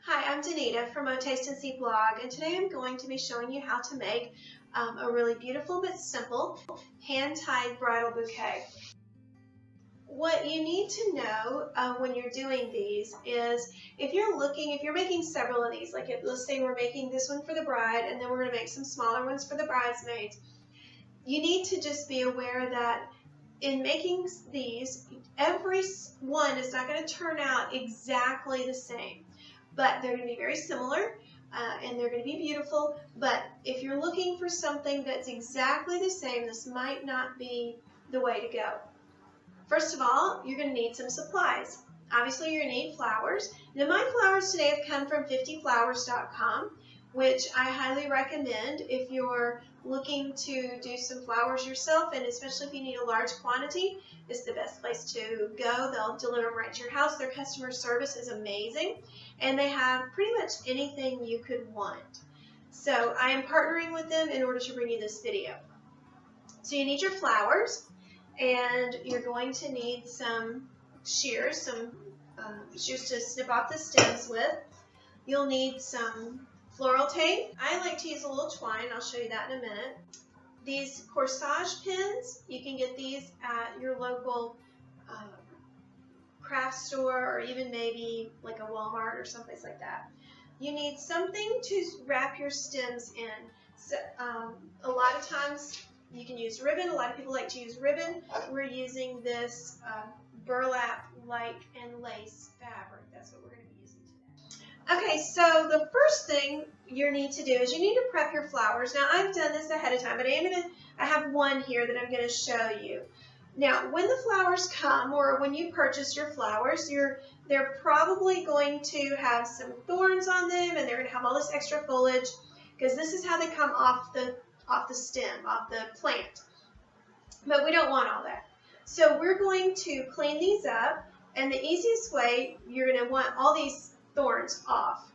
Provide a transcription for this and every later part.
Hi, I'm Danita from O Taste and See blog, and today I'm going to be showing you how to make a really beautiful but simple hand-tied bridal bouquet. What you need to know when you're doing these is if you're making several of these, like let's say we're making this one for the bride and then we're going to make some smaller ones for the bridesmaids, you need to just be aware that in making these, every one is not going to turn out exactly the same. But they're going to be very similar and they're going to be beautiful. But if you're looking for something that's exactly the same, this might not be the way to go. First of all, you're going to need some supplies. Obviously, you're going to need flowers. Now, my flowers today have come from 50flowers.com, which I highly recommend if you're looking to do some flowers yourself, and especially if you need a large quantity, it's the best place to go. They'll deliver them right to your house. Their customer service is amazing, and they have pretty much anything you could want. So I am partnering with them in order to bring you this video. So you need your flowers, and you're going to need some shears, shears to snip off the stems with. You'll need some floral tape. I like to use a little twine. I'll show you that in a minute. These corsage pins, you can get these at your local craft store or even maybe like a Walmart or someplace like that. You need something to wrap your stems in. So, a lot of times you can use ribbon. A lot of people like to use ribbon. We're using this burlap-like and lace fabric. That's what we're going to be using today. Okay, so the first thing you need to do is you need to prep your flowers. Now, I've done this ahead of time, but I have one here that I'm going to show you. Now, when the flowers come, or when you purchase your flowers, they're probably going to have some thorns on them, and they're going to have all this extra foliage, because this is how they come off the stem, off the plant. But we don't want all that. So we're going to clean these up, and the easiest way, you're going to want all these thorns off.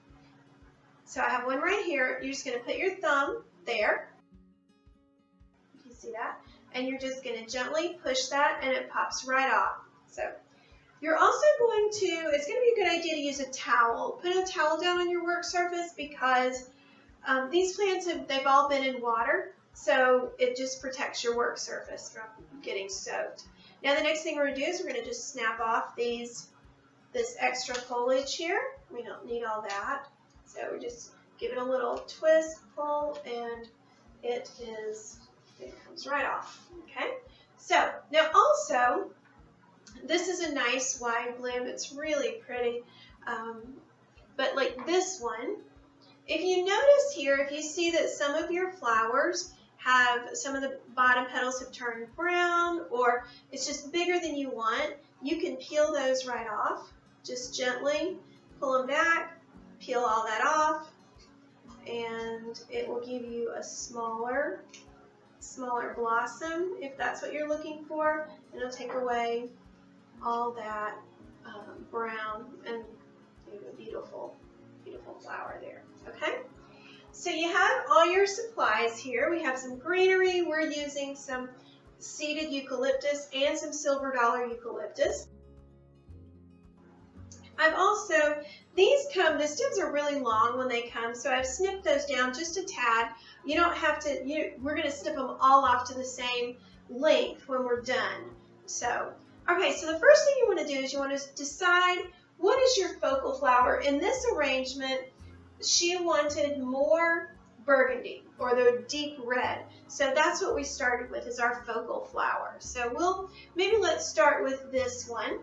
So I have one right here. You're just going to put your thumb there. You see that? And you're just going to gently push that, and it pops right off. So you're also going to, it's going to be a good idea to use a towel. Put a towel down on your work surface, because these plants, they've all been in water, so it just protects your work surface from getting soaked. Now the next thing we're going to do is we're going to just snap off this extra foliage here. We don't need all that. So we just give it a little twist, pull, and it comes right off. Okay? So now also, this is a nice wide bloom. It's really pretty. But like this one, if you notice here, if you see that some of your flowers have, some of the bottom petals have turned brown, or it's just bigger than you want, you can peel those right off. Just gently pull them back, peel all that off, and it will give you a smaller blossom if that's what you're looking for. It'll take away all that brown and a beautiful flower there. Okay, so you have all your supplies here. We have some greenery. We're using some seeded eucalyptus and some silver dollar eucalyptus. I've also, the stems are really long when they come, so I've snipped those down just a tad. You don't have to, we're going to snip them all off to the same length when we're done. So, okay, so the first thing you want to do is you want to decide what is your focal flower. In this arrangement, she wanted more burgundy, or the deep red. So that's what we started with, is our focal flower. So let's start with this one.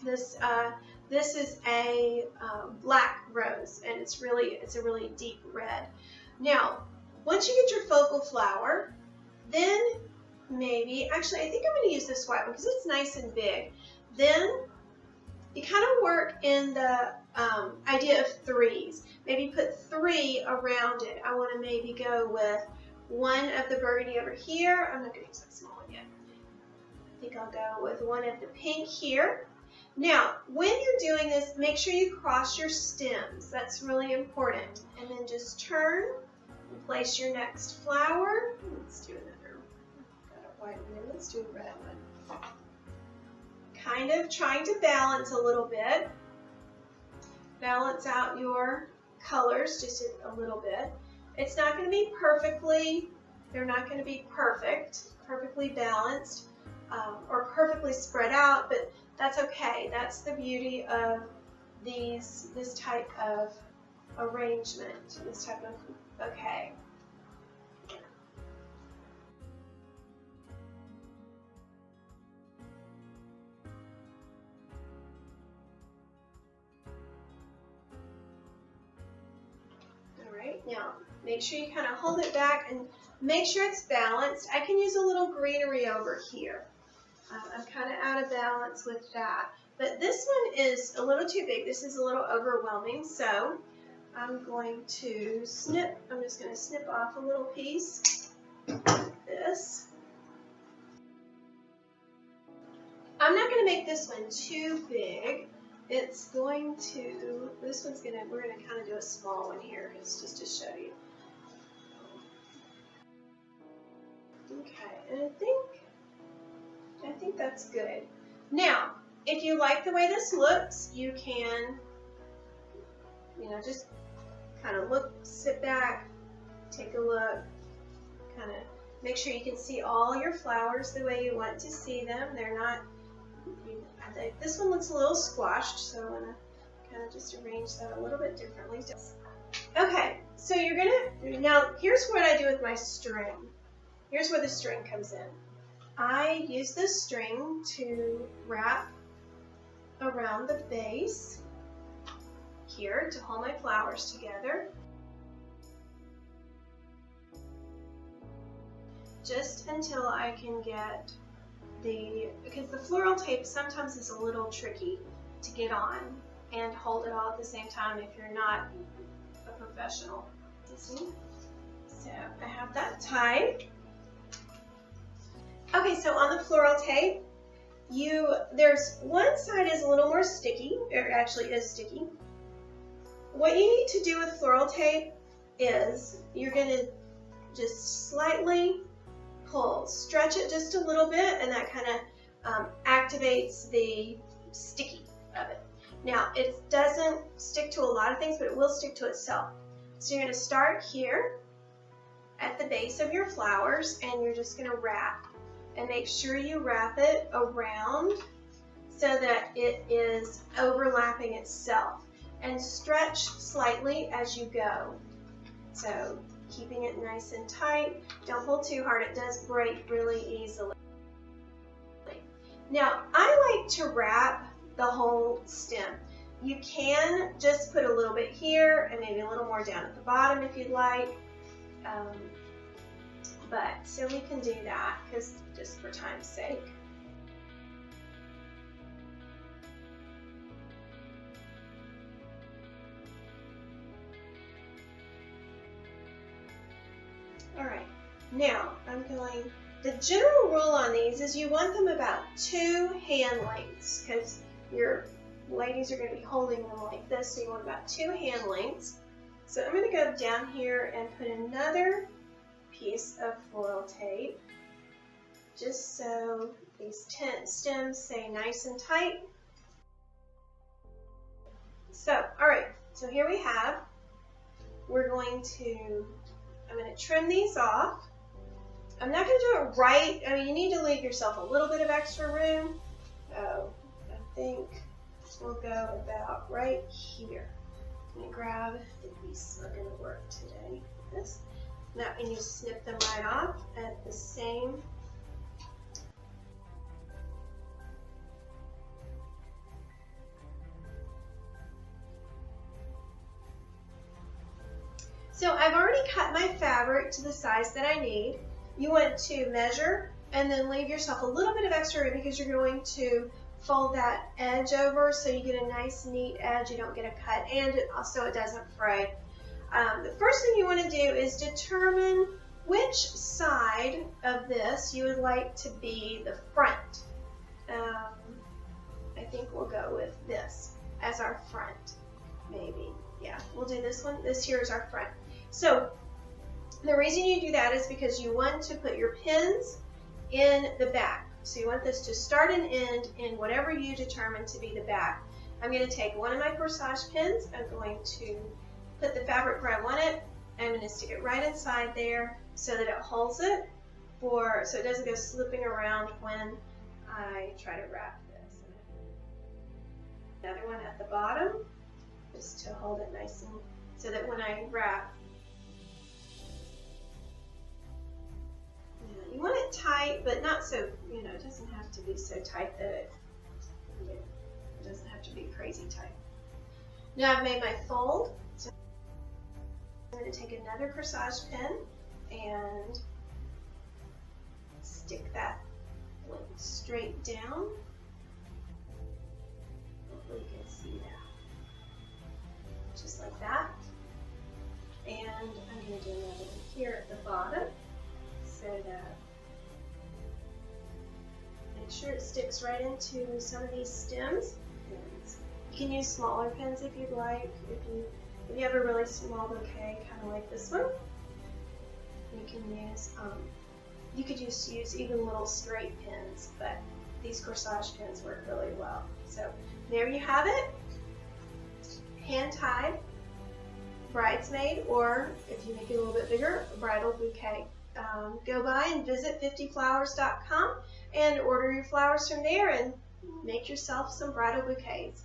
This is a black rose, and it's a really deep red. Now, once you get your focal flower, then actually I think I'm going to use this white one because it's nice and big. Then you kind of work in the idea of threes. Maybe put 3 around it. I want to maybe go with one of the burgundy over here. I'm not going to use that small one yet. I think I'll go with one of the pink here. Now, when you're doing this, make sure you cross your stems. That's really important. And then just turn and place your next flower. Let's do another. Got a white one. Let's do a red one. Kind of trying to balance a little bit. balance out your colors just a little bit. It's not going to be they're not going to be perfectly balanced or perfectly spread out, but that's okay. That's the beauty of this type of arrangement, this type of bouquet. Now, make sure you kind of hold it back and make sure it's balanced. I can use a little greenery over here. I'm kind of out of balance with that. But this one is a little too big. This is a little overwhelming, so I'm going to I'm just going to snip off a little piece like this. I'm not going to make this one too big. This one's we're going to kind of do a small one here, just to show you. Okay, and I think that's good. Now, if you like the way this looks, you can, just kind of sit back, take a look, kind of make sure you can see all your flowers the way you want to see them. They're not, this one looks a little squashed, so I'm going to kind of just arrange that a little bit differently. Okay, so now here's what I do with my string. Here's where the string comes in. I use this string to wrap around the base here to hold my flowers together. Just until I can get because the floral tape sometimes is a little tricky to get on and hold it all at the same time if you're not a professional. You see? So I have that tied. Okay, so on the floral tape, there's one side is a little more sticky, or actually is sticky. What you need to do with floral tape is you're going to just slightly stretch it just a little bit, and that kind of activates the sticky of it. Now, it doesn't stick to a lot of things, but it will stick to itself. So you're going to start here at the base of your flowers, and you're just going to wrap. And make sure you wrap it around so that it is overlapping itself. And stretch slightly as you go. So keeping it nice and tight. Don't pull too hard, it does break really easily. Now, I like to wrap the whole stem. You can just put a little bit here and maybe a little more down at the bottom if you'd like. So we can do that just for time's sake. Alright, now the general rule on these is you want them about 2 hand lengths, because your ladies are going to be holding them like this, so you want about 2 hand lengths. So I'm going to go down here and put another piece of floral tape, just so these stems stay nice and tight. So, alright, so here we have, I'm going to trim these off. I'm not going to do it right, you need to leave yourself a little bit of extra room. So, I think we'll go about right here. I'm going to grab the piece we're going to work today. This. Now, and you snip them right off at the same. So I've already cut my fabric to the size that I need. You want to measure and then leave yourself a little bit of extra room because you're going to fold that edge over so you get a nice neat edge, you don't get a cut, and also it doesn't fray. The first thing you want to do is determine which side of this you would like to be the front. I think we'll go with this as our front, maybe. Yeah, we'll do this one. This here is our front. So the reason you do that is because you want to put your pins in the back. So you want this to start and end in whatever you determine to be the back. I'm going to take one of my corsage pins. I'm going to put the fabric where I want it. I'm going to stick it right inside there so that it holds it so it doesn't go slipping around when I try to wrap this. Another one at the bottom just to hold it nice and so that when I wrap, you want it tight, but not so, it doesn't have to be so tight that it doesn't have to be crazy tight. Now I've made my fold, so I'm going to take another corsage pin and stick that one straight down. Hopefully you can see that. Just like that. And I'm going to do another one here at the bottom so that make sure it sticks right into some of these stems. You can use smaller pins if you'd like. If you have a really small bouquet, kind of like this one, you can use. You could just use even little straight pins, but these corsage pins work really well. So there you have it, hand-tied bridesmaid, or if you make it a little bit bigger, a bridal bouquet. Go by and visit 50flowers.com and order your flowers from there and make yourself some bridal bouquets.